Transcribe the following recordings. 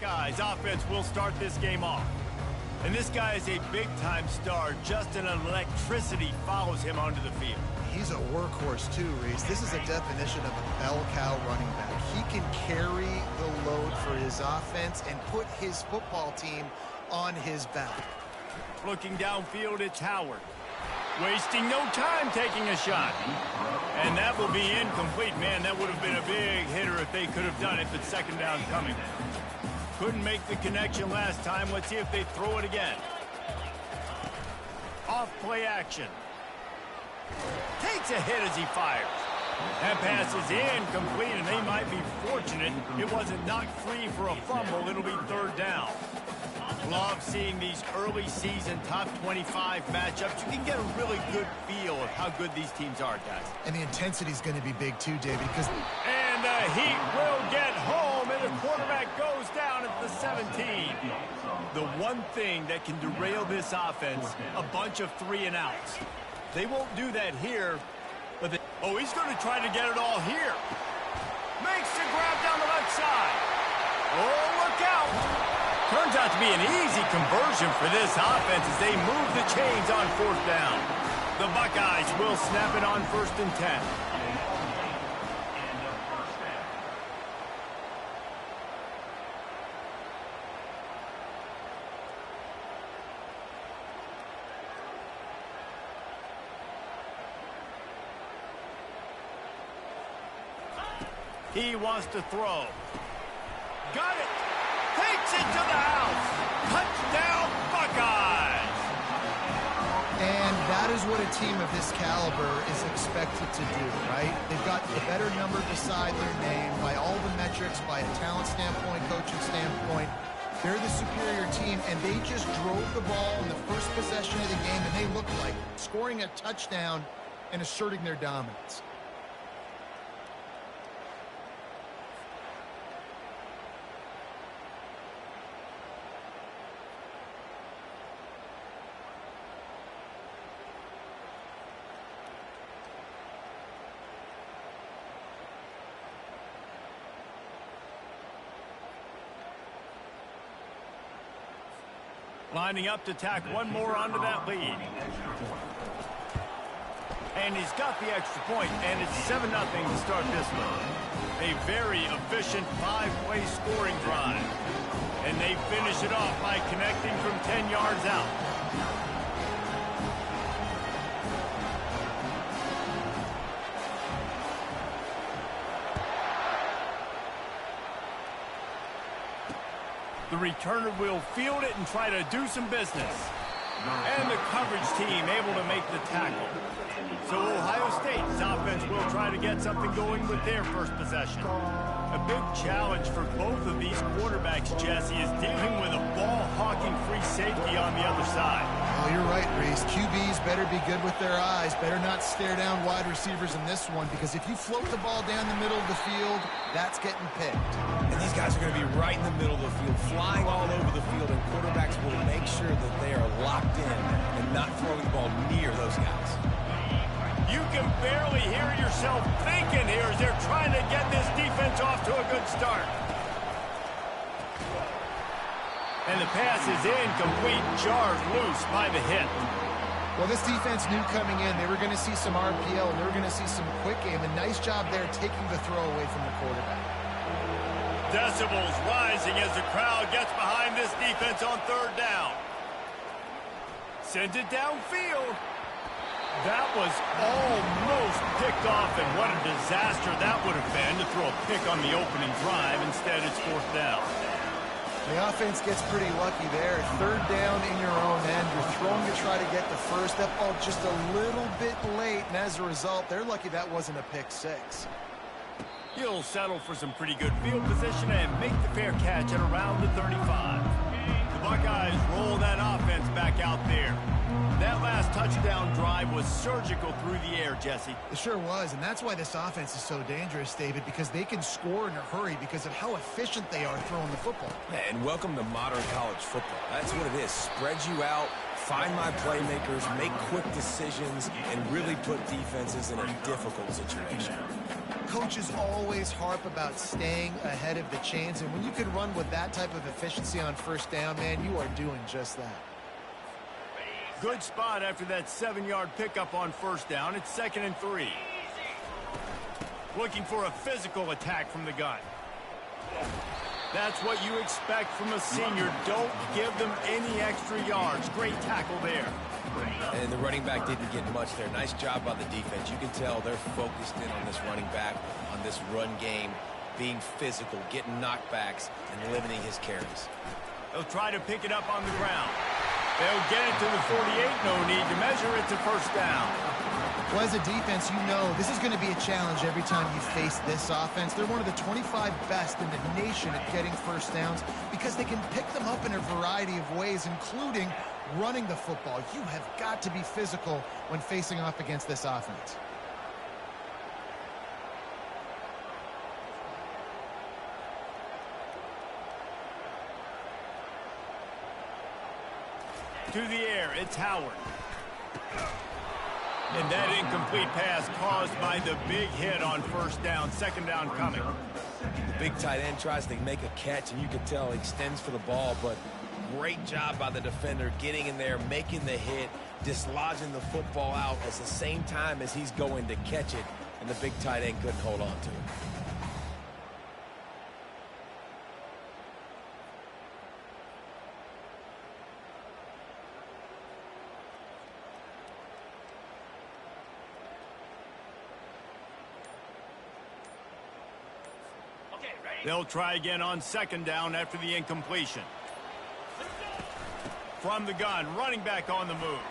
Buckeyes offense will start this game off. And this guy is a big-time star. Just an electricity follows him onto the field. He's a workhorse too, Reese. This is a definition of a bell cow running back. He can carry the load for his offense and put his football team on his back. Looking downfield, it's Howard. Wasting no time taking a shot. And that will be incomplete. Man, that would have been a big hitter if they could have done it, but second down coming. Couldn't make the connection last time. Let's see if they throw it again. Off play action. Takes a hit as he fires. That pass is incomplete, and they might be fortunate it wasn't knocked free for a fumble. It'll be third down. Love seeing these early season top 25 matchups. You can get a really good feel of how good these teams are, guys. And the intensity is going to be big too, David, because... And the Heat will get home, and the quarterback goes down at the 17. The one thing that can derail this offense, a bunch of 3-and-outs. They won't do that here, but they... Oh, he's going to try to get it all here. Makes the grab down the left side. Oh, look out. Turns out to be an easy conversion for this offense as they move the chains on fourth down. The Buckeyes will snap it on 1st and 10. He wants to throw. Got it. Takes it to the house. Touchdown, Buckeyes. And that is what a team of this caliber is expected to do, right? They've got the better number beside their name by all the metrics, by a talent standpoint, coaching standpoint. They're the superior team, and they just drove the ball in the first possession of the game, and they looked like scoring a touchdown and asserting their dominance. Lining up to tack one more onto that lead. And he's got the extra point, and it's 7-0 to start this one. A very efficient 5-play scoring drive. And they finish it off by connecting from 10 yards out. The returner will field it and try to do some business. And the coverage team able to make the tackle. So Ohio State's offense will try to get something going with their first possession. A big challenge for both of these quarterbacks, Jesse, is dealing with a ball-hawking free safety on the other side. Oh, you're right, Reese. QBs better be good with their eyes. Better not stare down wide receivers in this one, because if you float the ball down the middle of the field, that's getting picked. And these guys are going to be right in the middle of the field, flying all over the field, and quarterbacks will make sure that they are locked in and not throwing the ball near those guys. You can barely hear yourself thinking here as they're trying to get this defense off to a good start. And the pass is incomplete, jarred loose by the hit. Well, this defense knew coming in they were going to see some RPO, and they were going to see some quick game. A nice job there taking the throw away from the quarterback. Decibels rising as the crowd gets behind this defense on third down. Sends it downfield. That was almost picked off, and what a disaster that would have been to throw a pick on the opening drive. Instead, it's fourth down. The offense gets pretty lucky there. Third down in your own end. You're throwing to try to get the first. That ball just a little bit late, and as a result, they're lucky that wasn't a pick six. He'll settle for some pretty good field position and make the fair catch at around the 35. The Buckeyes roll that offense back out there. That last touchdown drive was surgical through the air, Jesse. It sure was, and that's why this offense is so dangerous, David, because they can score in a hurry because of how efficient they are throwing the football. And welcome to modern college football. That's what it is. Spread you out, find my playmakers, make quick decisions, and really put defenses in a difficult situation. coaches always harp about staying ahead of the chains, and when you can run with that type of efficiency on first down, man, you are doing just that. Good spot after that 7-yard pickup on first down. It's 2nd and 3. Looking for a physical attack from the gun. That's what you expect from a senior. Don't give them any extra yards. Great tackle there. And the running back didn't get much there. Nice job by the defense. You can tell they're focused in on this running back, on this run game, being physical, getting knockbacks, and limiting his carries. They'll try to pick it up on the ground. They'll get it to the 48. No need to measure it to first down. Well, as a defense, you know this is going to be a challenge every time you face this offense. They're one of the 25 best in the nation at getting first downs because they can pick them up in a variety of ways, including running the football. You have got to be physical when facing off against this offense. To the air, it's Howard. And that incomplete pass caused by the big hit on first down. 2nd down coming. The big tight end tries to make a catch, and you can tell he extends for the ball, but great job by the defender getting in there, making the hit, dislodging the football out at the same time as he's going to catch it, and the big tight end couldn't hold on to it. They'll try again on 2nd down after the incompletion. From the gun, running back on the move.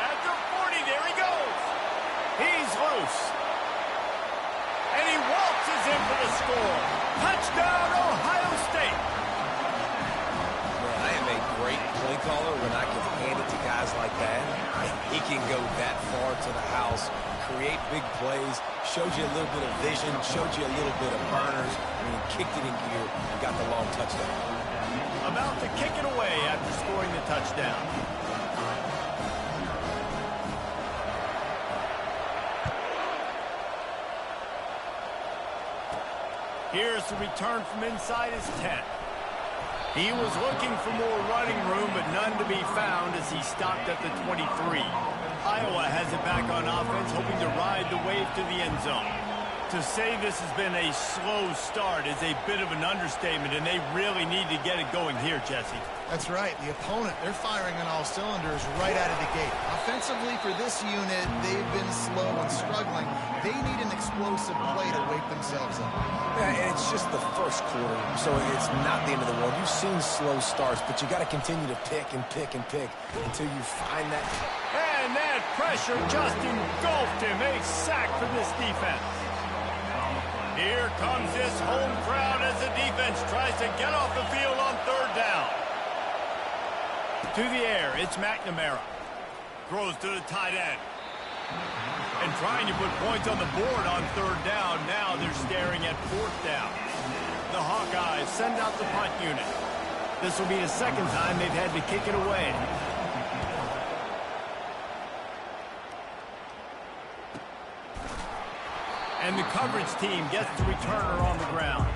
At the 40, there he goes. He's loose. And he waltzes in for the score. Touchdown, Ohio State. Man, I am a great play caller when I can hand it to guys like that. He can go that far to the house, create big plays, showed you a little bit of vision, showed you a little bit of burners, and he kicked it in gear and got the long touchdown. About to kick it away after scoring the touchdown. Here's the return from inside his 10. He was looking for more running room, but none to be found as he stopped at the 23. Iowa has it back on offense, hoping to ride the wave to the end zone. To say this has been a slow start is a bit of an understatement, and they really need to get it going here, Jesse. That's right. The opponent, they're firing on all cylinders right out of the gate. Offensively, for this unit, they've been slow and struggling. They need an explosive play to wake themselves up. Yeah, and it's just the first quarter, so it's not the end of the world. You've seen slow starts, but you got to continue to pick and pick and pick until you find that. And that pressure just engulfed him. A sack for this defense. Here comes this home crowd as the defense tries to get off the field on 3rd down. To the air, it's McNamara. Throws to the tight end. And trying to put points on the board on 3rd down. Now they're staring at 4th down. The Hawkeyes send out the punt unit. This will be the 2nd time they've had to kick it away. And the coverage team gets the returner on the ground.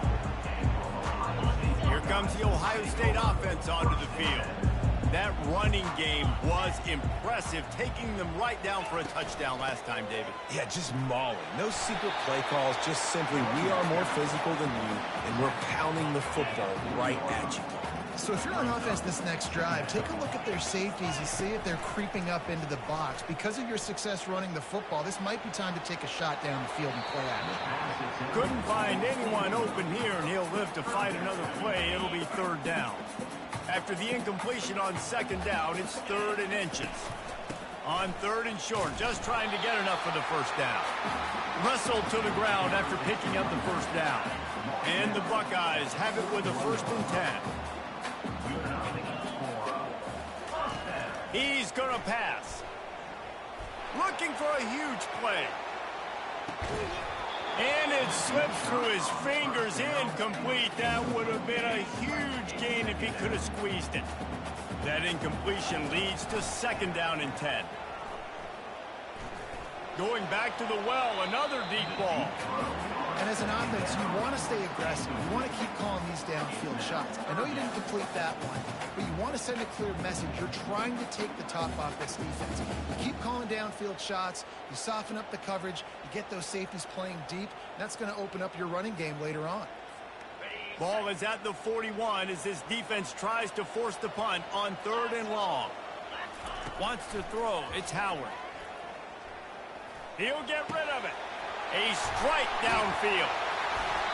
Here comes the Ohio State offense onto the field. That running game was impressive, taking them right down for a touchdown last time, David. Yeah, just mauling. No secret play calls, just simply we are more physical than you, and we're pounding the football right at you. So if you're on offense this next drive, take a look at their safeties and see if they're creeping up into the box. Because of your success running the football, this might be time to take a shot down the field and play at it. Couldn't find anyone open here, and he'll live to fight another play. It'll be 3rd down. After the incompletion on 2nd down, it's 3rd and inches. On 3rd and short, just trying to get enough for the first down. Wrestled to the ground after picking up the first down. And the Buckeyes have it with a 1st and 10. He's going to pass. Looking for a huge play. And it slips through his fingers, incomplete. That would have been a huge gain if he could have squeezed it. That incompletion leads to 2nd down and 10. Going back to the well, another deep ball. And as an offense, you want to stay aggressive. You want to keep calling these downfield shots. I know you didn't complete that one, but you want to send a clear message. You're trying to take the top off this defense. You keep calling downfield shots. You soften up the coverage. You get those safeties playing deep. That's going to open up your running game later on. Ball is at the 41 as this defense tries to force the punt on 3rd and long. Wants to throw. It's Howard. He'll get rid of it. A strike downfield.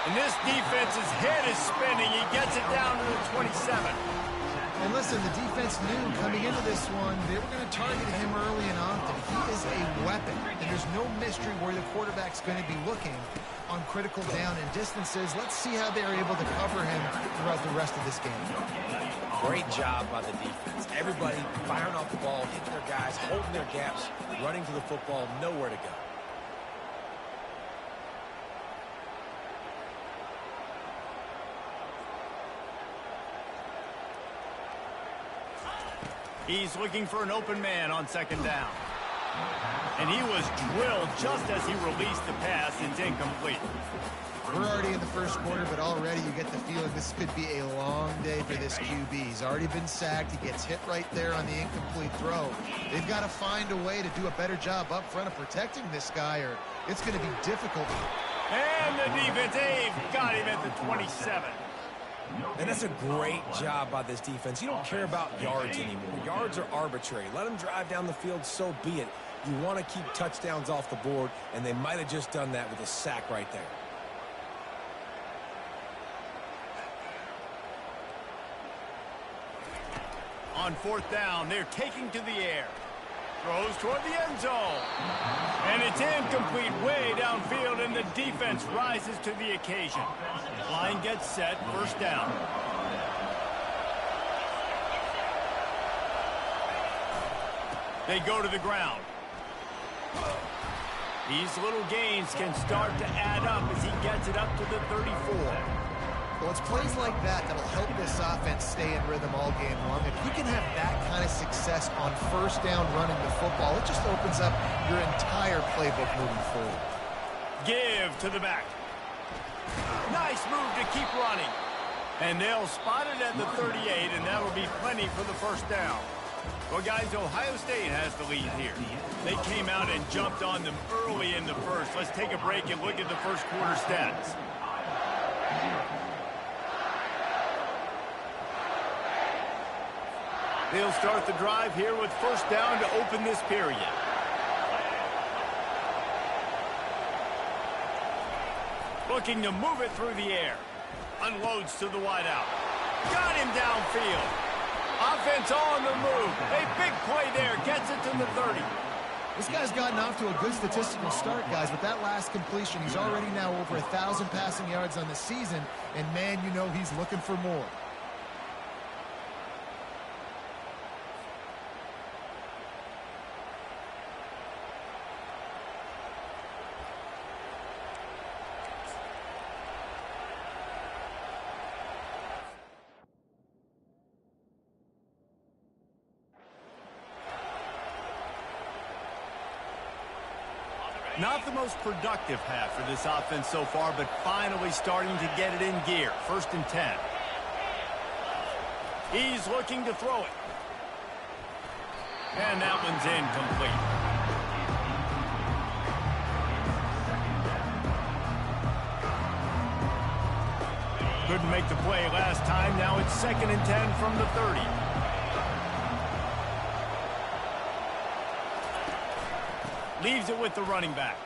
And this defense's head is spinning. He gets it down to the 27. And listen, the defense knew coming into this one, they were going to target him early and often. He is a weapon, and there's no mystery where the quarterback's going to be looking on critical down and distances. Let's see how they're able to cover him throughout the rest of this game. Great job by the defense. Everybody firing off the ball, hitting their guys, holding their gaps, running to the football, nowhere to go. He's looking for an open man on 2nd down. And he was drilled just as he released the pass. It's incomplete. We're already in the first quarter, but already you get the feeling this could be a long day for this QB. He's already been sacked. He gets hit right there on the incomplete throw. They've got to find a way to do a better job up front of protecting this guy, or it's going to be difficult. And the defense, they've got him at the 27. And that's a great job by this defense. You don't care about yards anymore. Yards are arbitrary. Let them drive down the field, so be it. You want to keep touchdowns off the board, and they might have just done that with a sack right there. On 4th down, they're taking to the air. Throws toward the end zone. And it's incomplete way downfield, and the defense rises to the occasion. Line gets set, 1st down. They go to the ground. These little gains can start to add up as he gets it up to the 34. Well, it's plays like that that'll help this offense stay in rhythm all game long. If you can have that kind of success on 1st down running the football, it just opens up your entire playbook moving forward. Give to the back. Nice move to keep running. And they'll spot it at the 38, and that'll be plenty for the 1st down. Well, guys, Ohio State has the lead here. They came out and jumped on them early in the first. Let's take a break and look at the first quarter stats. They'll start the drive here with 1st down to open this period. Looking to move it through the air. Unloads to the wideout. Got him downfield. Offense on the move. A big play there. Gets it to the 30. This guy's gotten off to a good statistical start, guys. With that last completion, he's already now over 1,000 passing yards on the season. And, man, you know he's looking for more. Not the most productive half for this offense so far, but finally starting to get it in gear. 1st and 10. He's looking to throw it. And that one's incomplete. Couldn't make the play last time. Now it's 2nd and 10 from the 30. Leaves it with the running back.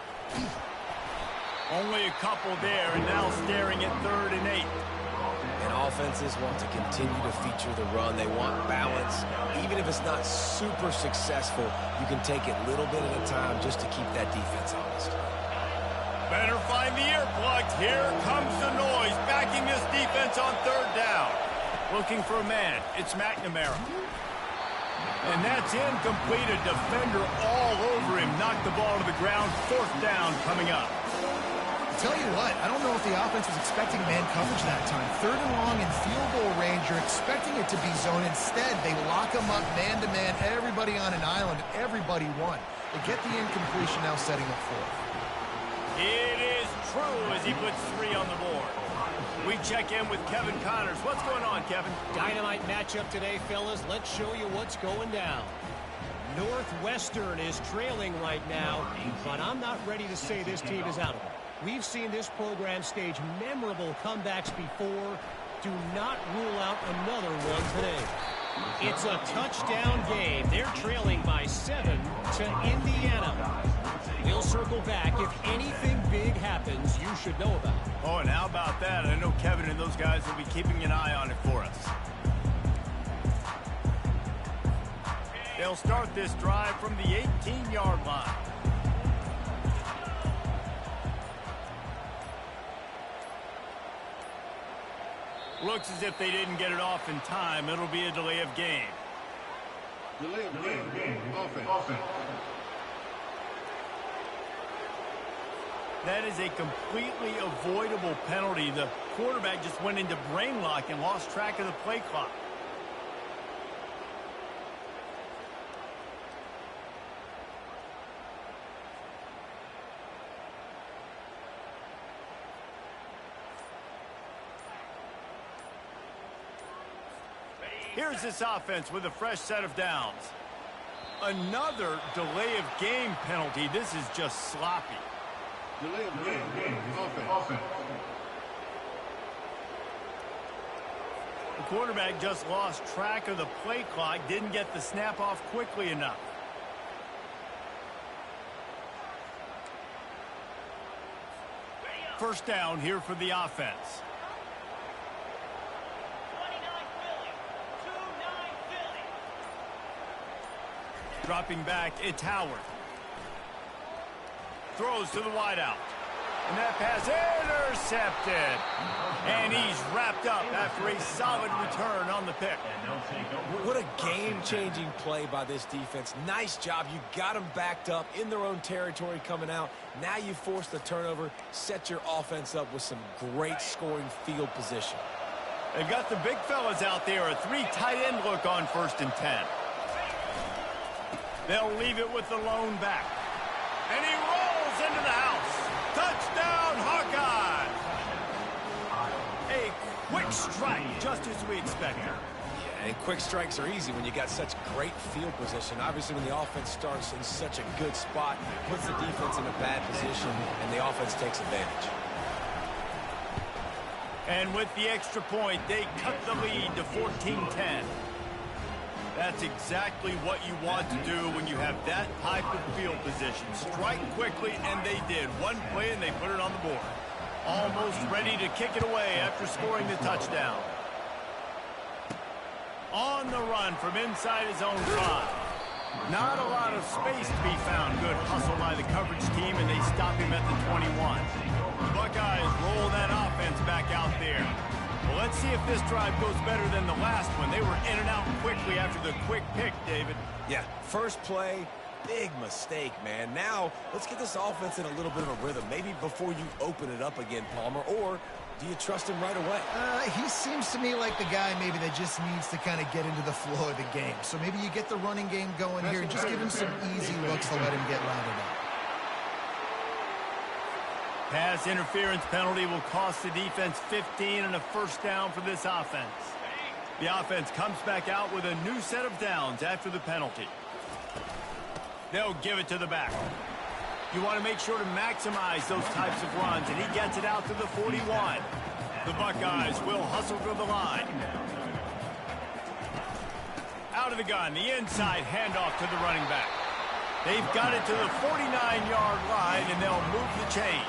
Only a couple there, and now staring at 3rd and 8. And offenses want to continue to feature the run. They want balance. Even if it's not super successful, you can take it little bit at a time just to keep that defense honest. Better find the earplugs. Here comes the noise, backing this defense on 3rd down. Looking for a man. It's McNamara. And that's incomplete. A defender all over him. Knocked the ball to the ground. 4th down coming up. Tell you what, I don't know if the offense was expecting man coverage that time. 3rd and long in field goal range, you're expecting it to be zone. Instead, they lock them up man-to-man, everybody on an island, everybody won. They get the incompletion, now setting up 4th. It is true as he puts 3 on the board. We check in with Kevin Connors. What's going on, Kevin? Dynamite matchup today, fellas. Let's show you what's going down. Northwestern is trailing right now, but I'm not ready to say this team is out of it. We've seen this program stage memorable comebacks before. Do not rule out another one today. It's a touchdown game. They're trailing by 7 to Indiana. We'll circle back. If anything big happens, you should know about it. Oh, and how about that? I know Kevin and those guys will be keeping an eye on it for us. They'll start this drive from the 18-yard line. Looks as if they didn't get it off in time. It'll be a delay of game. Delay of game. Offense. That is a completely avoidable penalty. The quarterback just went into brain lock and lost track of the play clock. Here's this offense with a fresh set of downs. Another delay of game penalty. This is just sloppy. Delay of game. Offense. The quarterback just lost track of the play clock, didn't get the snap off quickly enough. First down here for the offense. Dropping back, it's Howard. Throws to the wideout. And that pass intercepted. And he's wrapped up after a solid return on the pick. What a game-changing play by this defense. Nice job. You got them backed up in their own territory coming out. Now you force the turnover, set your offense up with some great scoring field position. They've got the big fellas out there. A 3 tight end look on 1st and 10. They'll leave it with the lone back. And he rolls into the house. Touchdown, Hawkeye! A quick strike, just as we expected. Yeah, and quick strikes are easy when you got such great field position. Obviously, when the offense starts in such a good spot, puts the defense in a bad position, and the offense takes advantage. And with the extra point, they cut the lead to 14-10. That's exactly what you want to do when you have that type of field position. Strike quickly, and they did. One play, and they put it on the board. Almost ready to kick it away after scoring the touchdown. On the run from inside his own 5. Not a lot of space to be found. Good hustle by the coverage team, and they stop him at the 21. The Buckeyes roll that offense back out there. Well, let's see if this drive goes better than the last one. They were in and out quickly after the quick pick, David. Yeah, first play, big mistake, man. Now, let's get this offense in a little bit of a rhythm. Maybe before you open it up again, Palmer, or do you trust him right away? He seems to me like the guy maybe that just needs to kind of get into the flow of the game. So maybe you get the running game going here and just give him some easy looks to let him get rounded up. Pass interference penalty will cost the defense 15 and a first down for this offense. The offense comes back out with a new set of downs after the penalty. They'll give it to the back. You want to make sure to maximize those types of runs, and he gets it out to the 41. The Buckeyes will hustle to the line. Out of the gun, the inside handoff to the running back. They've got it to the 49-yard line, and they'll move the chains.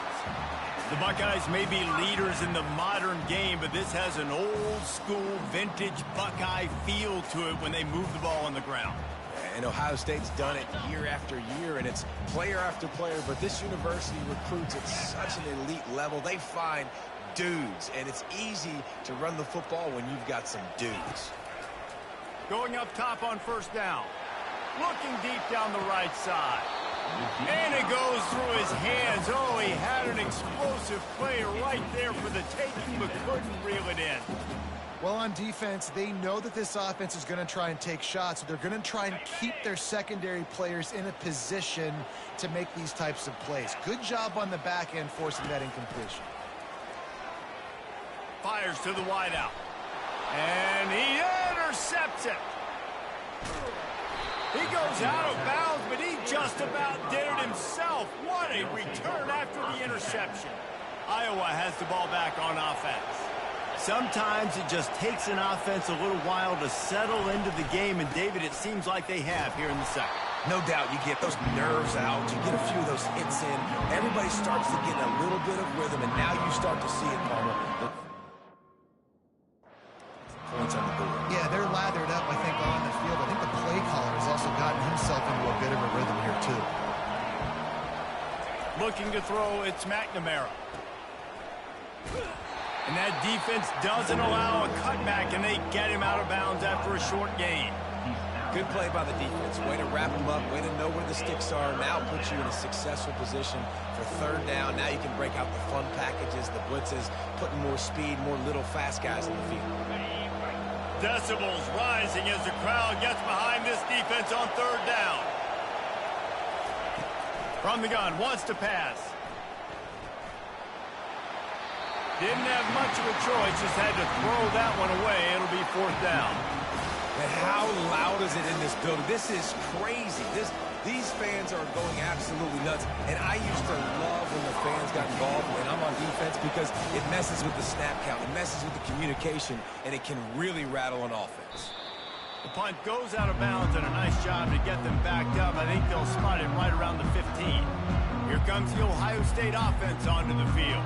The Buckeyes may be leaders in the modern game, but this has an old-school, vintage Buckeye feel to it when they move the ball on the ground. And Ohio State's done it year after year, and it's player after player, but this university recruits at such an elite level. They find dudes, and it's easy to run the football when you've got some dudes. Going up top on first down. Looking deep down the right side. And it goes through his hands. Oh, he had an explosive play right there for the taking, but couldn't reel it in. Well, on defense, they know that this offense is going to try and take shots. So they're going to try and keep their secondary players in a position to make these types of plays. Good job on the back end forcing that incompletion. Fires to the wideout. And he intercepts it. He goes out of bounds, but he just about did it himself. What a return after the interception. Iowa has the ball back on offense. Sometimes it just takes an offense a little while to settle into the game, and David, it seems like they have here in the second. No doubt you get those nerves out, you get a few of those hits in, everybody starts to get a little bit of rhythm, and now you start to see it, Palmer. Points on the board. Yeah, they're lathered up, I think, on the field. I think the play caller has also gotten himself into a bit of a rhythm here, too. Looking to throw, it's McNamara. And that defense doesn't allow a cutback, and they get him out of bounds after a short gain. Good play by the defense. Way to wrap them up. Way to know where the sticks are. Now puts you in a successful position for third down. Now you can break out the fun packages, the blitzes, putting more speed, more little fast guys in the field. Decibels rising as the crowd gets behind this defense on third down. From the gun, wants to pass. Didn't have much of a choice, just had to throw that one away. It'll be fourth down. And how loud is it in this building? This is crazy. These fans are going absolutely nuts. And I used to love when the fans got involved when I'm on defense because it messes with the snap count. It messes with the communication, and it can really rattle an offense. The punt goes out of bounds, and a nice job to get them backed up. I think they'll spot it right around the 15. Here comes the Ohio State offense onto the field.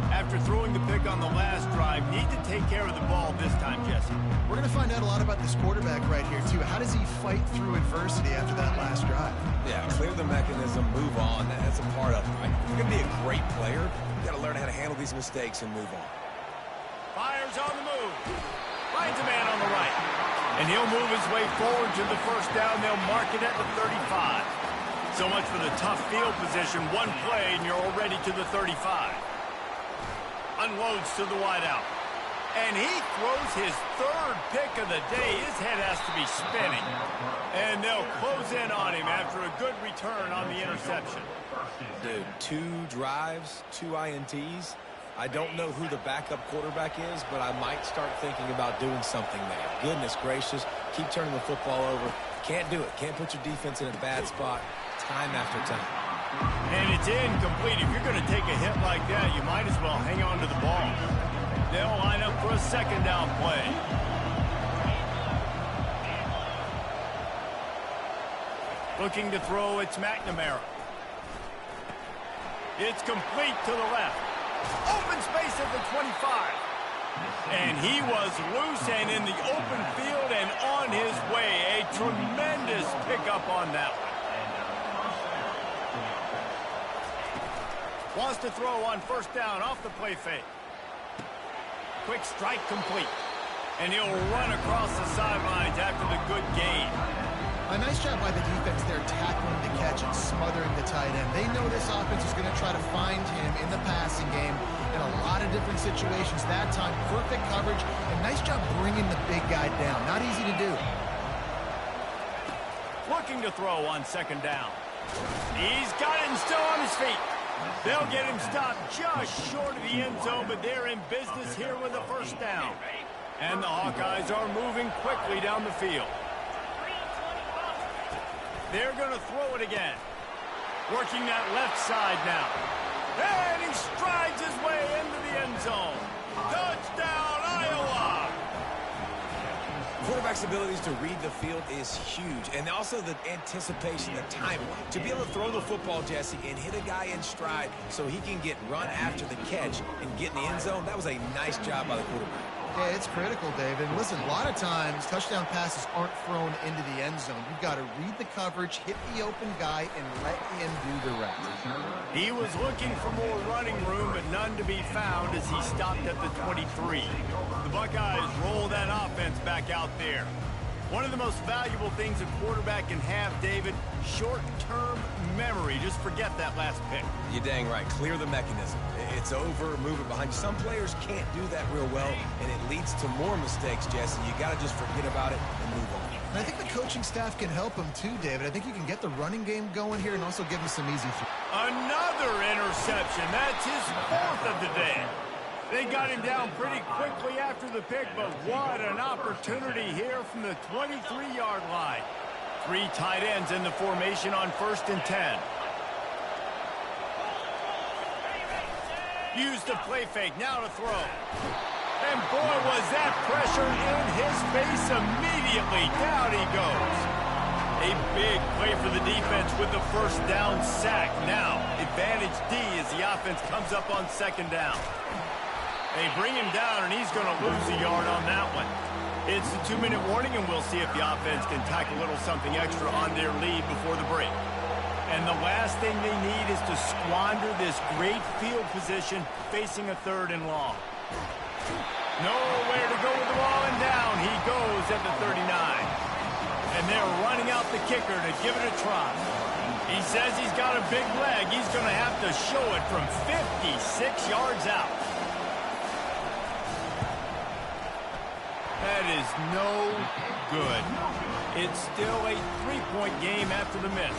After throwing the pick on the last drive, need to take care of the ball this time, Jesse. We're going to find out a lot about this quarterback right here, too. How does he fight through adversity after that last drive? Yeah, clear the mechanism, move on. That's a part of it, right? If you're going to be a great player, you've got to learn how to handle these mistakes and move on. Fires on the move. Finds a man on the right. And he'll move his way forward to the first down. They'll mark it at the 35. So much for the tough field position. One play, and you're already to the 35. Unloads to the wideout. And he throws his third pick of the day. His head has to be spinning. And they'll close in on him after a good return on the interception. Dude, 2 drives, 2 INTs. I don't know who the backup quarterback is, but I might start thinking about doing something there. Goodness gracious, keep turning the football over. Can't do it. Can't put your defense in a bad spot time after time. And it's incomplete. If you're going to take a hit like that, you might as well hang on to the ball. They'll line up for a second down play. Looking to throw, it's McNamara. It's complete to the left. Open space at the 25. And he was loose and in the open field and on his way. A tremendous pickup on that one. Wants to throw on first down off the play fake. Quick strike complete. And he'll run across the sidelines after the good gain. A nice job by the defense there tackling the catch and smothering the tight end. They know this offense is going to try to find him in the passing game in a lot of different situations. That time, perfect coverage and nice job bringing the big guy down. Not easy to do. Looking to throw on second down. He's got it and still on his feet. They'll get him stopped just short of the end zone, but they're in business here with a first down. And the Hawkeyes are moving quickly down the field. They're going to throw it again. Working that left side now. And he strides his way into the end zone. Touchdown, Iowa! Quarterback's abilities to read the field is huge, and also the anticipation, the timing. To be able to throw the football, Jesse, and hit a guy in stride so he can get run after the catch and get in the end zone, that was a nice job by the quarterback. Yeah, it's critical, David. Listen, a lot of times touchdown passes aren't thrown into the end zone. You've got to read the coverage, hit the open guy, and let him do the rest. He was looking for more running room, but none to be found as he stopped at the 23. The Buckeyes roll that offense back out there. One of the most valuable things a quarterback can have, David, short-term memory. Just forget that last pick. You're dang right. Clear the mechanism. It's over, move it behind you. Some players can't do that real well, and it leads to more mistakes, Jesse. You got to just forget about it and move on. And I think the coaching staff can help him too, David. I think you can get the running game going here and also give him some easy throws. Another interception. That's his 4th of the day. They got him down pretty quickly after the pick, but what an opportunity here from the 23-yard line. 3 tight ends in the formation on 1st and 10. Used the play fake, now to throw. And boy, was that pressure in his face immediately. Down he goes. A big play for the defense with the 1st down sack. Now, advantage D as the offense comes up on 2nd down. They bring him down, and he's going to lose a yard on that one. It's the 2-minute warning, and we'll see if the offense can tack a little something extra on their lead before the break. And the last thing they need is to squander this great field position facing a 3rd and long. Nowhere to go with the ball, and down he goes at the 39. And they're running out the kicker to give it a try. He says he's got a big leg. He's going to have to show it from 56 yards out. That is no good. It's still a 3-point game after the miss.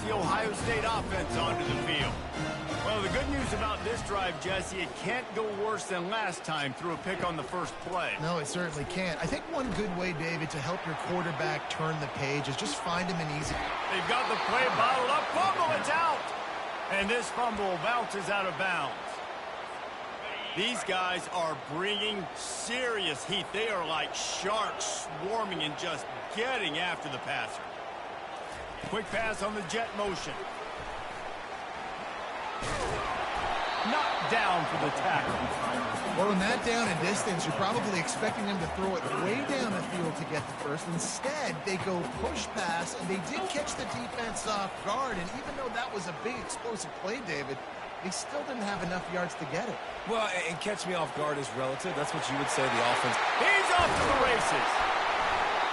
the Ohio State offense onto the field. Well, the good news about this drive, Jesse, it can't go worse than last time through a pick on the first play. No, it certainly can't. I think one good way, David, to help your quarterback turn the page is just find him an easy. They've got the play bottled up. Fumble, it's out. And this fumble bounces out of bounds. These guys are bringing serious heat. They are like sharks swarming and just getting after the passer. Quick pass on the jet motion. Knocked down for the tackle. Well, in that down and distance, you're probably expecting them to throw it way down the field to get the first. Instead, they go push pass, and they did catch the defense off guard. And even though that was a big explosive play, David, they still didn't have enough yards to get it. Well, and catch me off guard is relative. That's what you would say the offense. He's off to the races.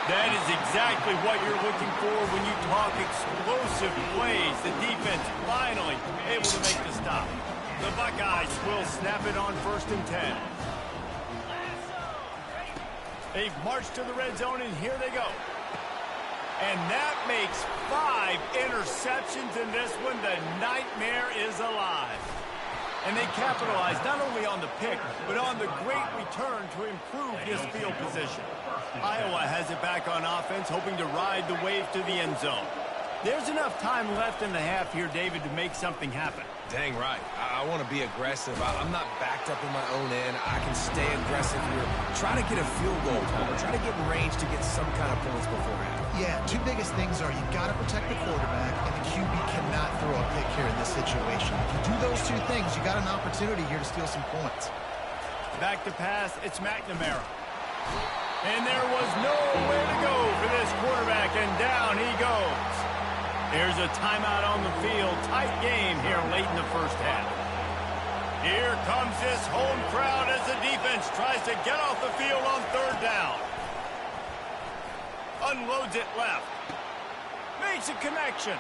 That is exactly what you're looking for when you talk explosive plays. The defense finally able to make the stop. The Buckeyes will snap it on 1st and 10. They've marched to the red zone, and here they go. And that makes 5 interceptions in this one. The nightmare is alive. And they capitalize not only on the pick, but on the great return to improve this field position. Iowa has it back on offense, hoping to ride the wave to the end zone. There's enough time left in the half here, David, to make something happen. Dang right. I want to be aggressive. I'm not backed up in my own end. I can stay aggressive here. Try to get a field goal, Palmer. Try to get in range to get some kind of points beforehand. Yeah, two biggest things are you got to protect the quarterback, and the QB cannot throw a pick here in this situation. If you do those two things, you got an opportunity here to steal some points. Back to pass, it's McNamara. And there was nowhere to go for this quarterback, and down he goes. There's a timeout on the field. Tight game here late in the first half. Here comes this home crowd as the defense tries to get off the field on 3rd down. Unloads it left. Makes a connection.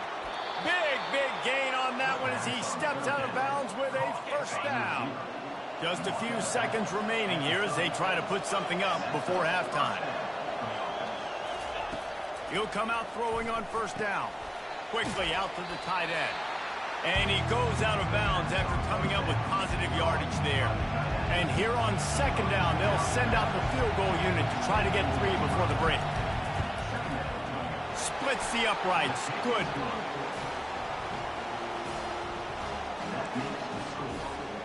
Big gain on that one as he steps out of bounds with a 1st down. Just a few seconds remaining here as they try to put something up before halftime. He'll come out throwing on 1st down. Quickly out to the tight end. And he goes out of bounds after coming up with positive yardage there. And here on 2nd down, they'll send out the field goal unit to try to get 3 before the break. Splits the uprights. Good.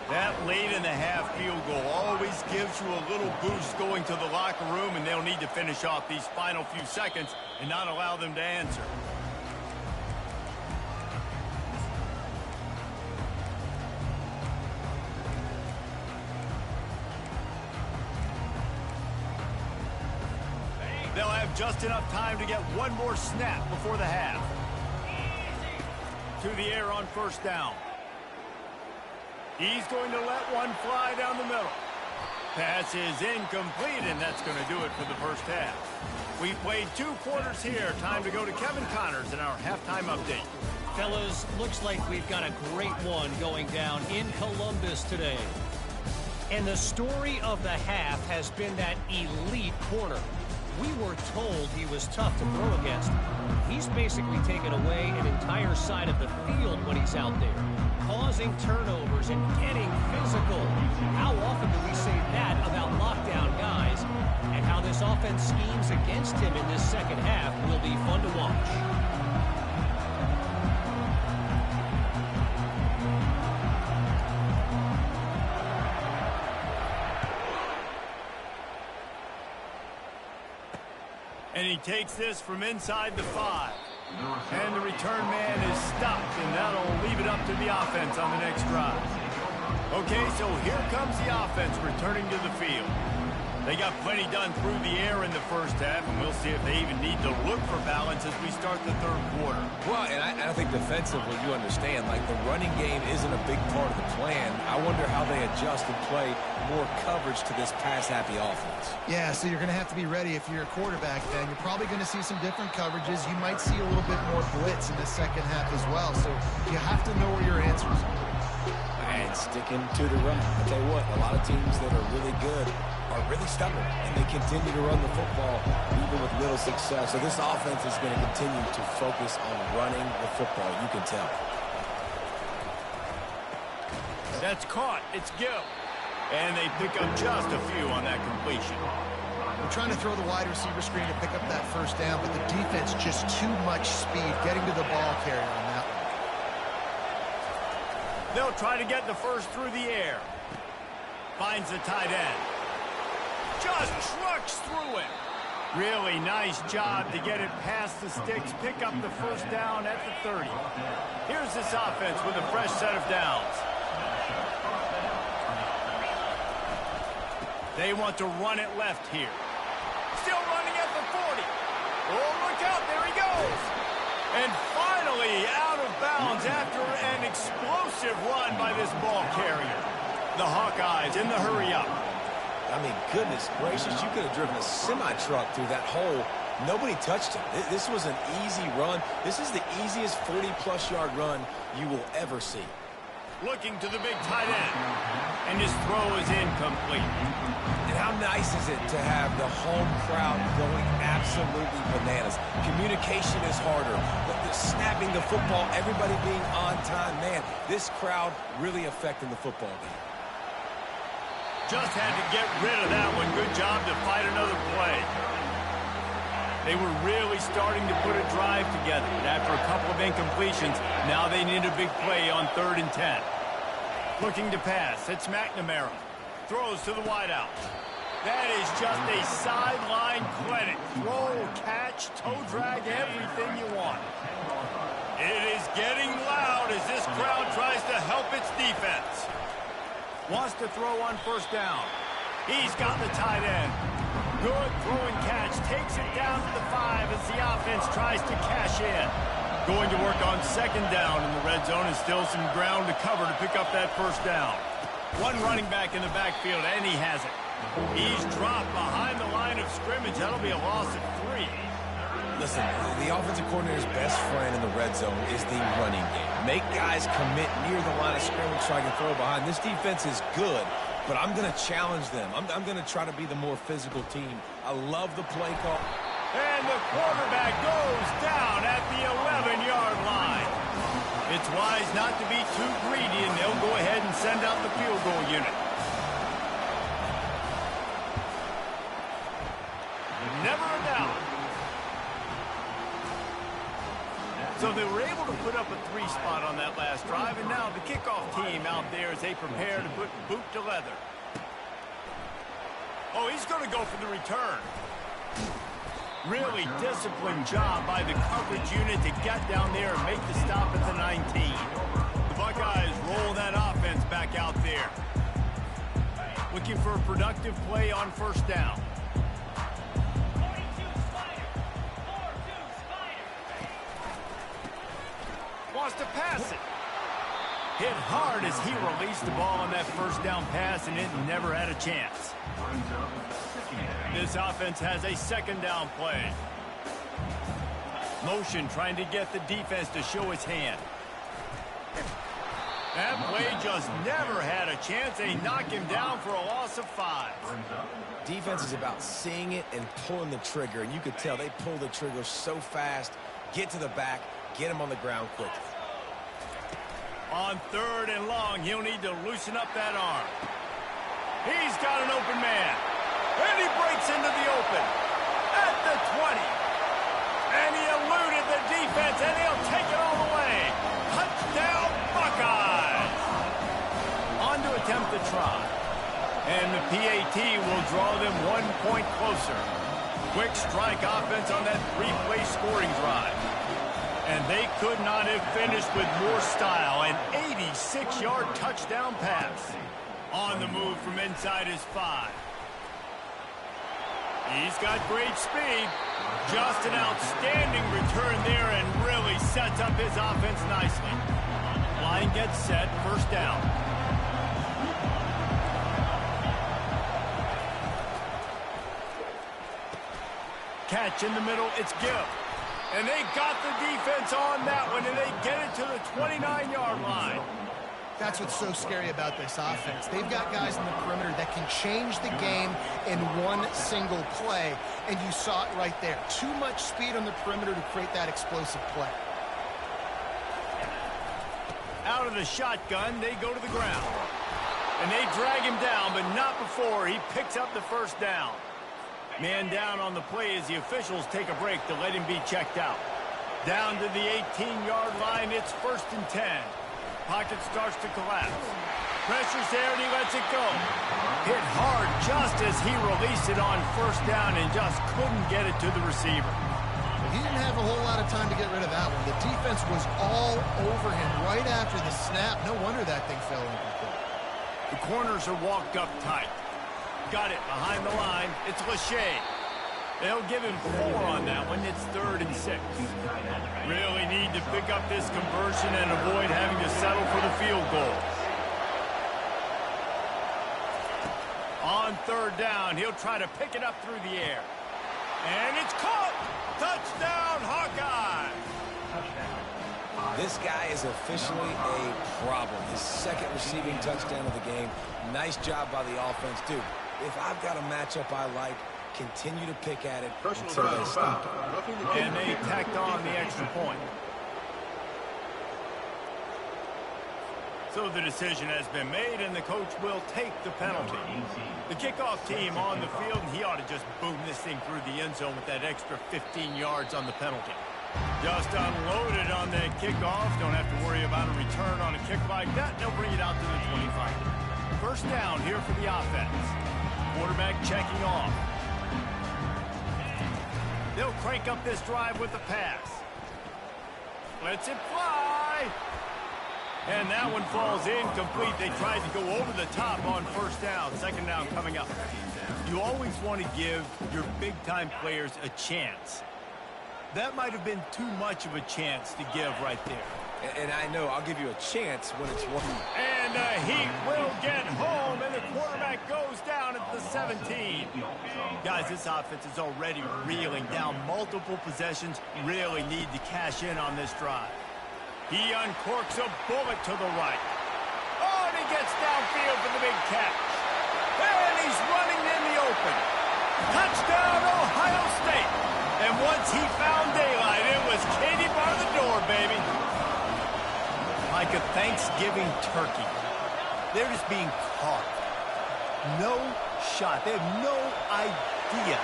That late in the half field goal always gives you a little boost going to the locker room, and they'll need to finish off these final few seconds and not allow them to answer. They'll have just enough time to get one more snap before the half. To the air on 1st down. He's going to let one fly down the middle. Pass is incomplete, and that's going to do it for the first half. We played 2 quarters here. Time to go to Kevin Connors in our halftime update. Fellas, looks like we've got a great one going down in Columbus today. And the story of the half has been that elite corner. We were told he was tough to throw against. He's basically taken away an entire side of the field when he's out there, causing turnovers and getting physical. How often do we say that about lockdown guys? And how this offense schemes against him in this 2nd half will be fun to watch. And he takes this from inside the 5. And the return man is stopped, and that'll leave it up to the offense on the next drive. Okay, so here comes the offense returning to the field. They got plenty done through the air in the first half, and we'll see if they even need to look for balance as we start the 3rd quarter. Well, and I think defensively, you understand, like the running game isn't a big part of the plan. I wonder how they adjust and play more coverage to this pass-happy offense. Yeah, so you're going to have to be ready if you're a quarterback then. You're probably going to see some different coverages. You might see a little bit more blitz in the 2nd half as well. So you have to know where your answers are. And sticking to the run. I tell you what, a lot of teams that are really good are really stubborn, and they continue to run the football even with little success. So this offense is going to continue to focus on running the football. You can tell. That's caught. It's Gill. And they pick up just a few on that completion. We're trying to throw the wide receiver screen to pick up that first down, but the defense just too much speed getting to the ball carrier on that one. They'll try to get the first through the air. Finds the tight end. Just trucks through it. Really nice job to get it past the sticks, pick up the first down at the 30. Here's this offense with a fresh set of downs. They want to run it left here. Still running at the 40. Oh, look out. There he goes. And finally out of bounds after an explosive run by this ball carrier. The Hawkeyes in the hurry-up. I mean, goodness gracious, you could have driven a semi-truck through that hole. Nobody touched him. This was an easy run. This is the easiest 40-plus yard run you will ever see. Looking to the big tight end. And his throw is incomplete. And how nice is it to have the home crowd going absolutely bananas? Communication is harder. The snapping the football, everybody being on time. Man, this crowd really affecting the football game. Just had to get rid of that one. Good job to fight another play. They were really starting to put a drive together. But after a couple of incompletions, now they need a big play on 3rd and 10. Looking to pass. It's McNamara. Throws to the wideout. That is just a sideline clinic. Throw, catch, toe drag, everything you want. It is getting loud as this crowd tries to help its defense. Wants to throw on first down. He's got the tight end. Good throw and catch. Takes it down to the 5 as the offense tries to cash in. Going to work on 2nd down in the red zone and still some ground to cover to pick up that first down. One running back in the backfield, and he has it. He's dropped behind the line of scrimmage. That'll be a loss of 3. Listen, the offensive coordinator's best friend in the red zone is the running game. Make guys commit near the line of scrimmage so I can throw behind. This defense is good, but I'm going to challenge them. I'm going to try to be the more physical team. I love the play call. And the quarterback goes down at the 11-yard line. It's wise not to be too greedy, and they'll go ahead and send out the field goal unit. Never a doubt. So they were able to put up a 3 spot on that last drive, and now the kickoff team out there as they prepare to put boot to leather. Oh, he's going to go for the return. Really disciplined job by the coverage unit to get down there and make the stop at the 19. The Buckeyes roll that offense back out there. Looking for a productive play on first down. Wants to pass it. Hit hard as he released the ball on that first down pass, and it never had a chance. This offense has a 2nd down play. Motion trying to get the defense to show his hand. That play just never had a chance. They knock him down for a loss of 5. Defense is about seeing it and pulling the trigger, and you could tell they pull the trigger so fast, get to the back, get him on the ground quickly. On 3rd and long, he'll need to loosen up that arm. He's got an open man. And he breaks into the open at the 20. And he eluded the defense, and he'll take it all the way. Touchdown, Buckeyes. On to attempt the try. And the PAT will draw them 1 point closer. Quick strike offense on that 3-play scoring drive. And they could not have finished with more style. An 86-yard touchdown pass. On the move from inside his 5. He's got great speed. Just an outstanding return there and really sets up his offense nicely. Line gets set, first down. Catch in the middle, it's Gill. And they got the defense on that one, and they get it to the 29-yard line. That's what's so scary about this offense. They've got guys in the perimeter that can change the game in one single play, and you saw it right there. Too much speed on the perimeter to create that explosive play. Out of the shotgun, they go to the ground. And they drag him down, but not before he picks up the first down. Man down on the play as the officials take a break to let him be checked out. Down to the 18-yard line, it's 1st and 10. Pocket starts to collapse. Pressure's there, and he lets it go. Hit hard just as he released it on 1st down and just couldn't get it to the receiver. He didn't have a whole lot of time to get rid of that one. The defense was all over him right after the snap. No wonder that thing fell incomplete. The corners are walked up tight. Got it behind the line. It's Lachey. They'll give him 4 on that one. It's 3rd and 6. Really need to pick up this conversion and avoid having to settle for the field goal. On 3rd down, he'll try to pick it up through the air. And it's caught! Touchdown, Hawkeye! This guy is officially a problem. His 2nd receiving touchdown of the game. Nice job by the offense. Dude, if I've got a matchup I like, continue to pick at it until they stop. And they tacked on the extra point. So the decision has been made, and the coach will take the penalty. The kickoff team on the field, and he ought to just boom this thing through the end zone with that extra 15 yards on the penalty. Just unloaded on that kickoff. Don't have to worry about a return on a kick like that. They'll bring it out to the 25. 1st down here for the offense. Quarterback checking off. They'll crank up this drive with the pass. Lets it fly. And that one falls incomplete. They tried to go over the top on 1st down. 2nd down coming up. You always want to give your big-time players a chance. That might have been too much of a chance to give right there. And I know I'll give you a chance when it's working. And he will get home, and the quarterback goes down at the 17. Guys, this offense is already reeling down multiple possessions. Really need to cash in on this drive. He uncorks a bullet to the right. Oh, and he gets downfield for the big catch. And he's running in the open. Touchdown, Ohio State. And once he found daylight, it was Katie bar the door, baby. Like a Thanksgiving turkey. They're just being caught. No shot. They have no idea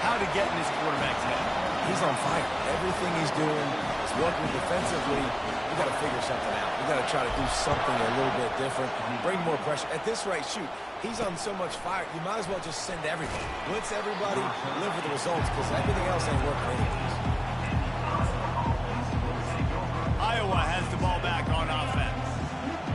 how to get in this quarterback's head. He's on fire. Everything he's doing is working defensively. We got to figure something out. We got to try to do something a little bit different. Bring more pressure. At this rate, shoot, he's on so much fire, you might as well just send everybody. Blitz everybody, live with the results, because everything else ain't working anyways. Iowa has the ball back on offense.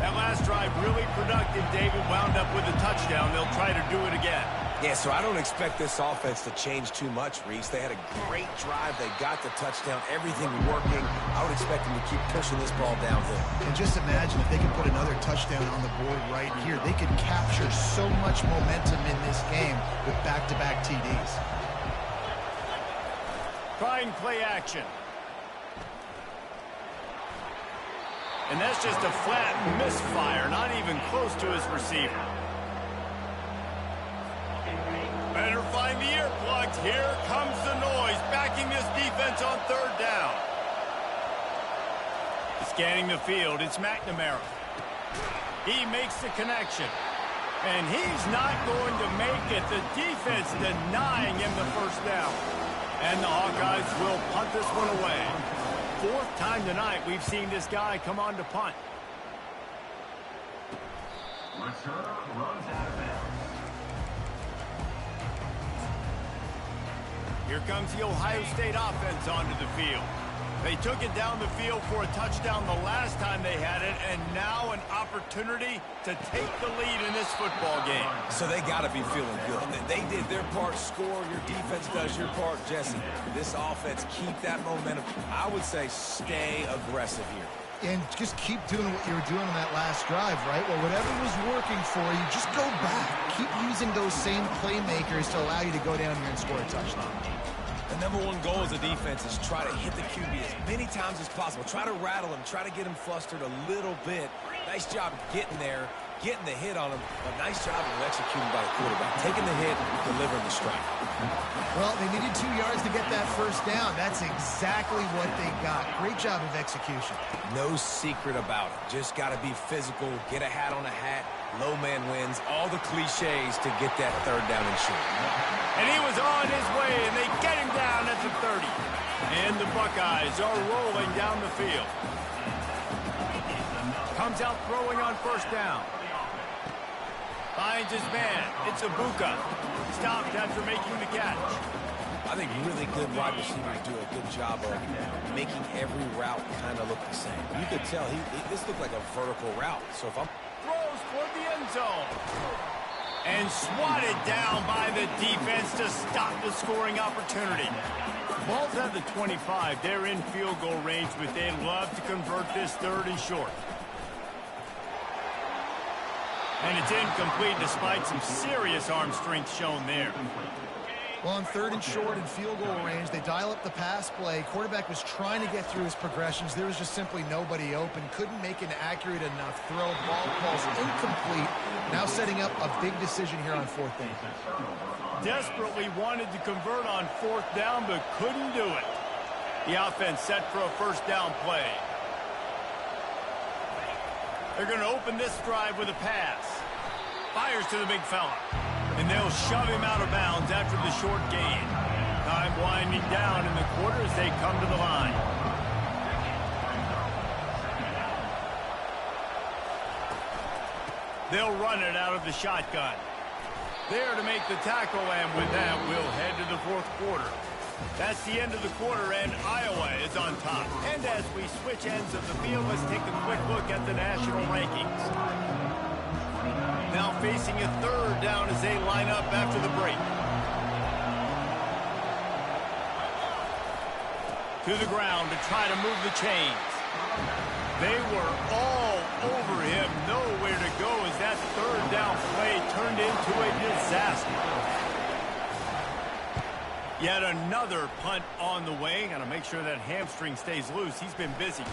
That last drive really productive. David wound up with a touchdown. They'll try to do it again. Yeah, so I don't expect this offense to change too much, Reese. They had a great drive. They got the touchdown. Everything working. I would expect them to keep pushing this ball downhill. And just imagine if they could put another touchdown on the board right here. They could capture so much momentum in this game with back-to-back TDs. Try and play action. And that's just a flat misfire, not even close to his receiver. Better find the earplugs. Here comes the noise, backing this defense on 3rd down. Scanning the field, it's McNamara. He makes the connection. And he's not going to make it. The defense denying him the 1st down. And the Hawkeyes will punt this one away. 4th time tonight we've seen this guy come on to punt. Here comes the Ohio State offense onto the field. They took it down the field for a touchdown the last time they had it, and now an opportunity to take the lead in this football game. So they got to be feeling good. They did their part, score. Your defense does your part, Jesse. This offense, keep that momentum. I would say stay aggressive here. And just keep doing what you were doing on that last drive, right? Well, whatever was working for you, just go back. Keep using those same playmakers to allow you to go down here and score a touchdown. The #1 goal as a defense is try to hit the QB as many times as possible. Try to rattle him. Try to get him flustered a little bit. Nice job getting there, getting the hit on him, but nice job of executing by the quarterback. Taking the hit, delivering the strike. Well, they needed 2 yards to get that first down. That's exactly what they got. Great job of execution. No secret about it. Just got to be physical, get a hat on a hat, low man wins, all the cliches to get that third down and short. And he was on his way, and they get him down at the 30. And the Buckeyes are rolling down the field. Comes out throwing on first down. Finds his man. It's Ibuka. Stopped after making the catch. I think really good wide receivers do a good job of making every route kind of look the same. You could tell this looked like a vertical route. So if I'm... Throws toward the end zone. And swatted down by the defense to stop the scoring opportunity. Ball's at the 25. They're in field goal range, but they'd love to convert this third and short. And it's incomplete despite some serious arm strength shown there. Well, on third and short and field goal range, they dial up the pass play. Quarterback was trying to get through his progressions. There was just simply nobody open. Couldn't make an accurate enough throw. Ball falls incomplete. Now setting up a big decision here on fourth down. Desperately wanted to convert on fourth down, but couldn't do it. The offense set for a first down play. They're going to open this drive with a pass. Fires to the big fella. And they'll shove him out of bounds after the short gain. Time winding down in the quarter as they come to the line. They'll run it out of the shotgun. There to make the tackle, and with that, we'll head to the fourth quarter. That's the end of the quarter, and Iowa is on top. And as we switch ends of the field, let's take a quick look at the national rankings. Now facing a third down as they line up after the break. To the ground to try to move the chains. They were all over him, nowhere to go as that third down play turned into a disaster. Yet another punt on the way. Got to make sure that hamstring stays loose. He's been busy.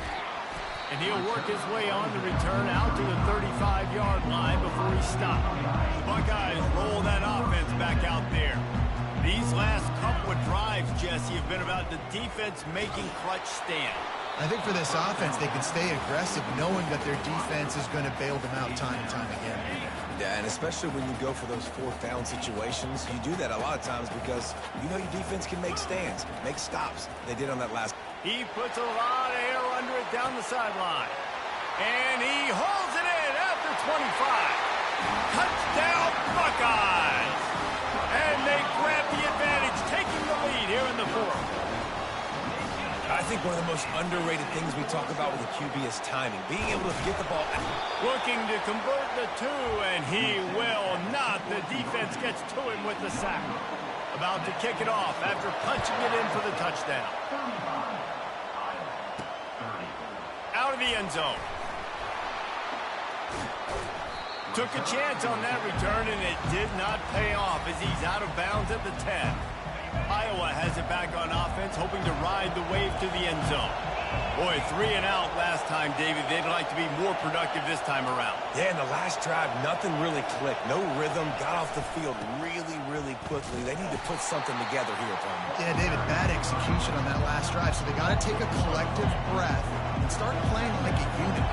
And he'll work his way on the return out to the 35-yard line before he stopped. The Buckeyes roll that offense back out there. These last couple of drives, Jesse, have been about the defense making clutch stand. I think for this offense, they can stay aggressive knowing that their defense is going to bail them out time and time again. Yeah, and especially when you go for those fourth down situations, you do that a lot of times because you know your defense can make stands, make stops. They did on that last. He puts a lot of air under it down the sideline. And he holds it in at the 25. Touchdown, Buckeyes! And they grab the advantage, taking the lead here in the fourth. I think one of the most underrated things we talk about with a QB is timing. Being able to get the ball. Looking to convert the two, and he will not. The defense gets to him with the sack. About to kick it off after punching it in for the touchdown. Out of the end zone. Took a chance on that return, and it did not pay off as he's out of bounds at the 10. Iowa has it back on offense, hoping to ride the wave to the end zone. Boy, 3 and out last time, David. They'd like to be more productive this time around. Yeah, in the last drive, nothing really clicked. No rhythm, got off the field really, really quickly. They need to put something together here, Tom. Yeah, David, bad execution on that last drive, so they got to take a collective breath and start playing like a unit.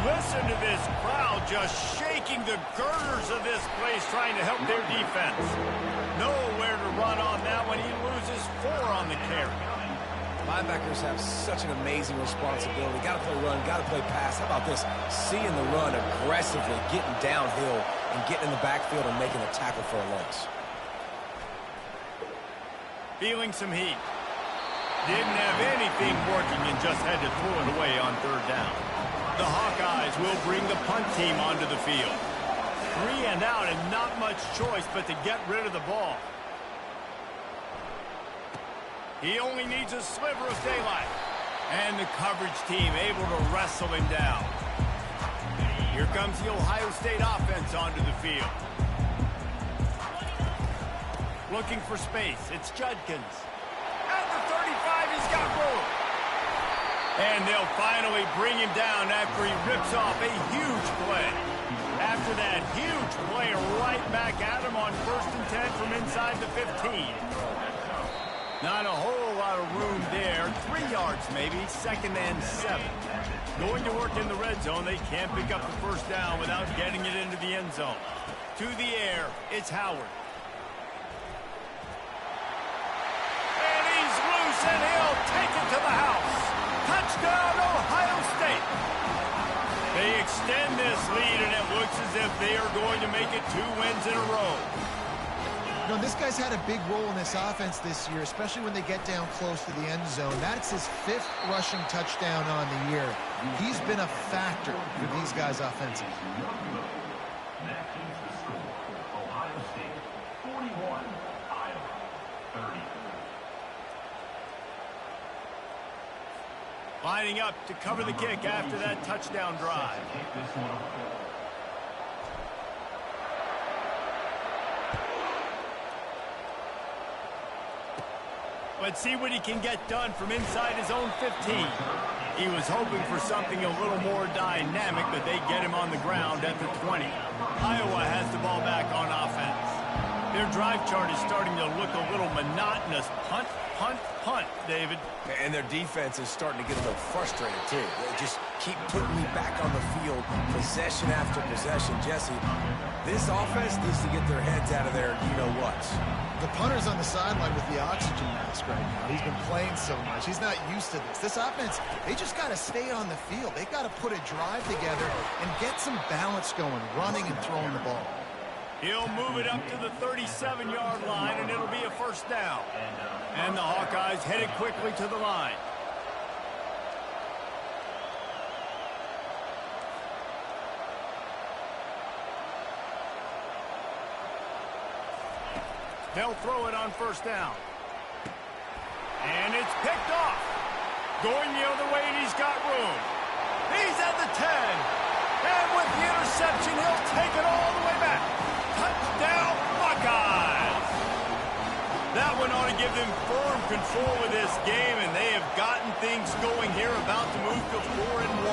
Listen to this crowd just shaking the girders of this place, trying to help their defense. Nowhere to run on that one. He loses 4 on the carry. Linebackers have such an amazing responsibility. Got to play run, got to play pass. How about this? Seeing the run aggressively, getting downhill, and getting in the backfield and making a tackle for a loss. Feeling some heat. Didn't have anything working and just had to throw it away on third down. The Hawkeyes will bring the punt team onto the field. 3 and out and not much choice but to get rid of the ball. He only needs a sliver of daylight. And the coverage team able to wrestle him down. Here comes the Ohio State offense onto the field. Looking for space. It's Judkins. At the 35, he's got room. And they'll finally bring him down after he rips off a huge play. After that huge play, right back at him on 1st and 10 from inside the 15. Not a whole lot of room there. 3 yards maybe, 2nd and 7. Going to work in the red zone. They can't pick up the 1st down without getting it into the end zone. To the air, it's Howard. And he's loose, and he'll take it to the house. Touchdown, Ohio State. They extend this lead, and it looks as if they are going to make it 2 wins in a row. You know, this guy's had a big role in this offense this year, especially when they get down close to the end zone. That's his 5th rushing touchdown on the year. He's been a factor for these guys offensively. That is the score for Ohio State, 41, Iowa, 30. Lining up to cover the kick after that touchdown drive. Let's see what he can get done from inside his own 15. He was hoping for something a little more dynamic, but they get him on the ground at the 20. Iowa has the ball back on offense. Their drive chart is starting to look a little monotonous. Punt, punt, punt, David. And their defense is starting to get a little frustrated, too. They just keep putting me back on the field, possession after possession. Jesse, this offense needs to get their heads out of their you-know-whats. The punter's on the sideline with the oxygen mask right now. He's been playing so much. He's not used to this. This offense, they just got to stay on the field. They got to put a drive together and get some balance going, running and throwing the ball. He'll move it up to the 37-yard line, and it'll be a 1st down. And the Hawkeyes headed quickly to the line. They'll throw it on 1st down. And it's picked off. Going the other way, and he's got room. He's at the 10. And with the interception, he'll take it all the way back. Touchdown, Buckeyes. That one ought to give them firm control of this game, and they have gotten things going here, about to move to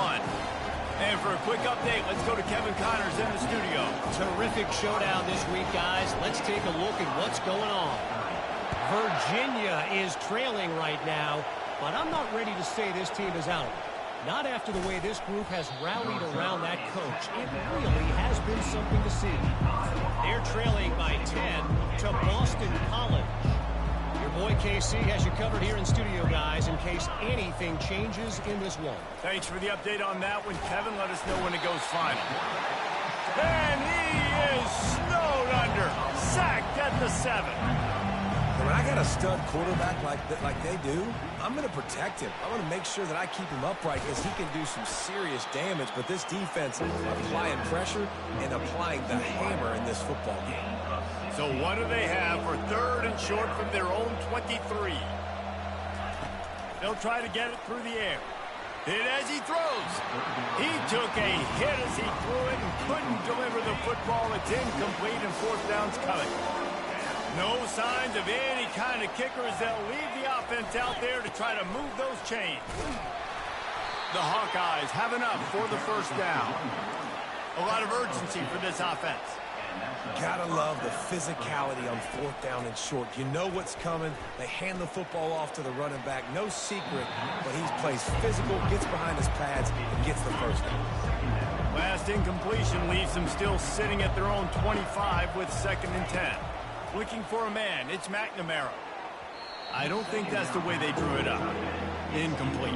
4-1. And for a quick update, let's go to Kevin Connors in the studio. Terrific showdown this week, guys. Let's take a look at what's going on. Virginia is trailing right now, but I'm not ready to say this team is out of it. Not after the way this group has rallied around that coach. It really has been something to see. They're trailing by 10 to Boston College. Your boy KC has you covered here in studio, guys, in case anything changes in this one. Thanks for the update on that one, Kevin. Let us know when it goes final. And he is snowed under. Sacked at the 7. When I got a stud quarterback like they do, I'm going to protect him. I'm going to make sure that I keep him upright because he can do some serious damage. But this defense applying pressure and applying the hammer in this football game. So what do they have for 3rd and short from their own 23? They'll try to get it through the air. Hit as he throws. He took a hit as he threw it and couldn't deliver the football. It's incomplete, and 4th down's coming. No signs of any kind of kickers. They'll leave the offense out there to try to move those chains. The Hawkeyes have enough for the 1st down. A lot of urgency for this offense. Gotta love the physicality on 4th down and short. You know what's coming. They hand the football off to the running back. No secret, but he plays physical, gets behind his pads, and gets the 1st down. Last incompletion leaves them still sitting at their own 25 with 2nd and 10. Looking for a man. It's McNamara. I don't think that's the way they drew it up. Incomplete.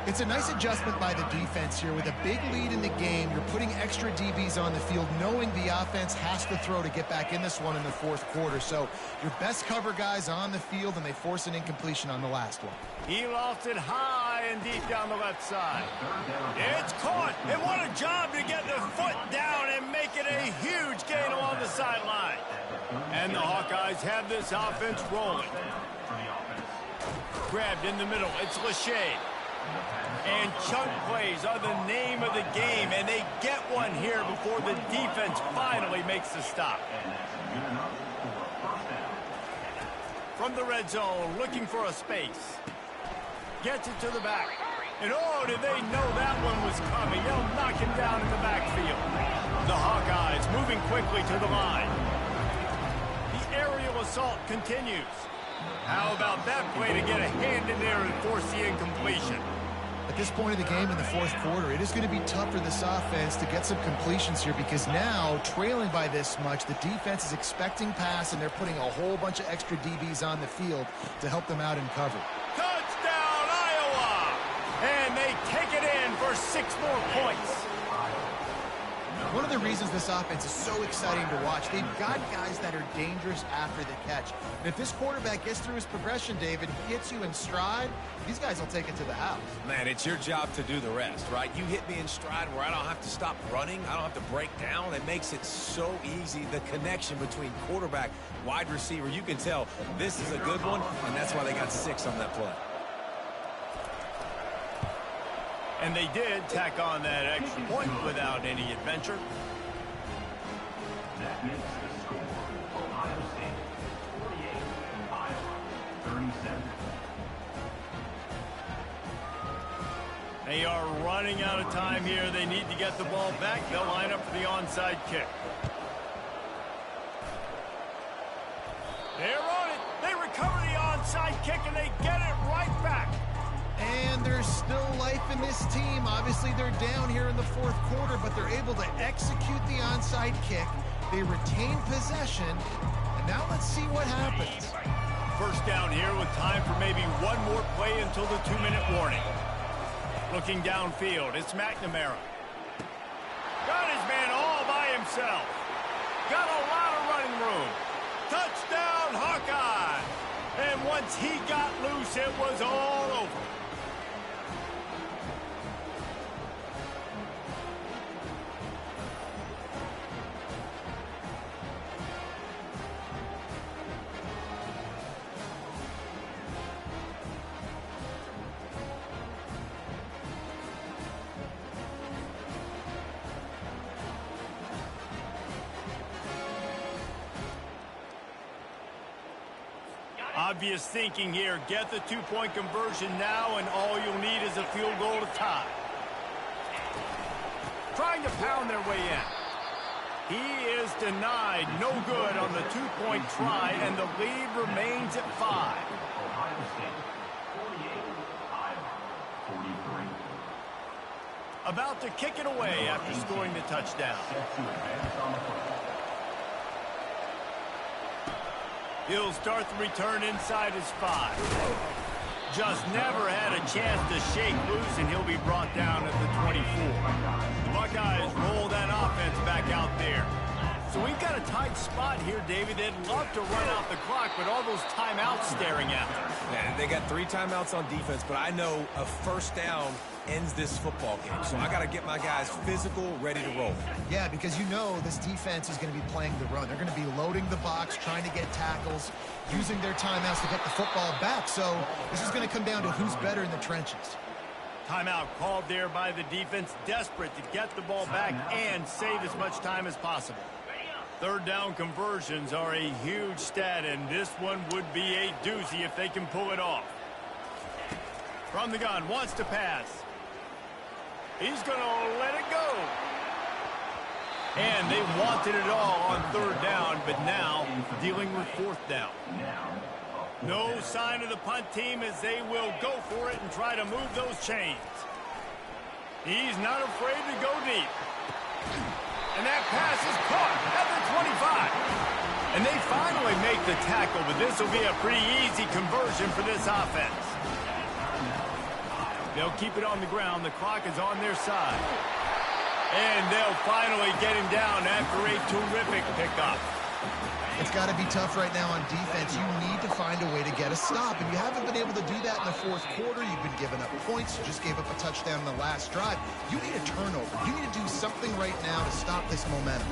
It's a nice adjustment by the defense here. With a big lead in the game, you're putting extra DBs on the field, knowing the offense has to throw to get back in this one in the 4th quarter. So your best cover guys on the field, and they force an incompletion on the last one. He lofts it high and deep down the left side. It's caught. And what a job to get the foot down and make it a huge gain along the sideline. And the Hawkeyes have this offense rolling. Grabbed in the middle. It's Lachey. And chunk plays are the name of the game, and they get one here before the defense finally makes the stop. From the red zone, looking for a space. Gets it to the back. And oh, did they know that one was coming? They'll knock him down in the backfield. The Hawkeyes moving quickly to the line. The aerial assault continues. How about that play to get a hand in there and force the incompletion? At this point of the game in the fourth quarter, it is going to be tough for this offense to get some completions here because now, trailing by this much, the defense is expecting pass, and they're putting a whole bunch of extra DBs on the field to help them out in cover. Touchdown, Iowa! And they take it in for 6 more points. One of the reasons this offense is so exciting to watch, they've got guys that are dangerous after the catch. And if this quarterback gets through his progression, David, hits you in stride, these guys will take it to the house. Man, it's your job to do the rest, right? You hit me in stride where I don't have to stop running. I don't have to break down. It makes it so easy. The connection between quarterback, wide receiver, you can tell this is a good one, and that's why they got 6 on that play. And they did tack on that extra point without any adventure. That makes the score Ohio State 48, Iowa 37. They are running out of time here. They need to get the ball back. They'll line up for the onside kick. They're on it. They recover the onside kick, and they get it right back. And there's still life in this team. Obviously, they're down here in the fourth quarter, but they're able to execute the onside kick. They retain possession. And now let's see what happens. First down here with time for maybe one more play until the 2-minute warning. Looking downfield, it's McNamara. Got his man all by himself. Got a lot of running room. Touchdown, Hawkeye! And once he got loose, it was all over. Obvious thinking here. Get the 2-point conversion now, and all you'll need is a field goal to tie. Trying to pound their way in. He is denied. No good on the 2-point try, and the lead remains at 5. Ohio State 48, Iowa 43. About to kick it away after scoring the touchdown. Set to advance on the play. He'll start the return inside his 5. Just never had a chance to shake loose, and he'll be brought down at the 24. The Buckeyes roll that offense back out there. So we've got a tight spot here, David. They'd love to run out the clock, but all those timeouts staring at them. Man, they got 3 timeouts on defense, but I know a first down ends this football game. So I got to get my guys physical, ready to roll. Yeah, because you know this defense is going to be playing the run. They're going to be loading the box, trying to get tackles, using their timeouts to get the football back. So this is going to come down to who's better in the trenches. Timeout called there by the defense, desperate to get the ball back and save as much time as possible. Third down conversions are a huge stat, and this one would be a doozy if they can pull it off. From the gun, wants to pass. He's going to let it go. And they wanted it all on third down, but now dealing with fourth down. No sign of the punt team as they will go for it and try to move those chains. He's not afraid to go deep. And that pass is caught at the 25. And they finally make the tackle, but this will be a pretty easy conversion for this offense. They'll keep it on the ground. The clock is on their side. And they'll finally get him down after a terrific pickup. It's got to be tough right now on defense. You need to find a way to get a stop, and you haven't been able to do that in the fourth quarter. You've been giving up points. You just gave up a touchdown in the last drive. You need a turnover. You need to do something right now to stop this momentum.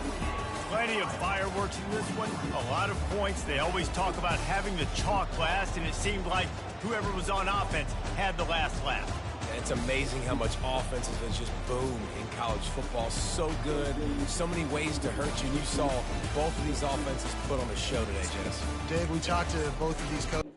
Plenty of fireworks in this one. A lot of points. They always talk about having the chalk last, and it seemed like whoever was on offense had the last laugh. It's amazing how much offenses have just boomed in college football. So good. So many ways to hurt you. And you saw both of these offenses put on a show today, Jess. Dave, we talked to both of these coaches.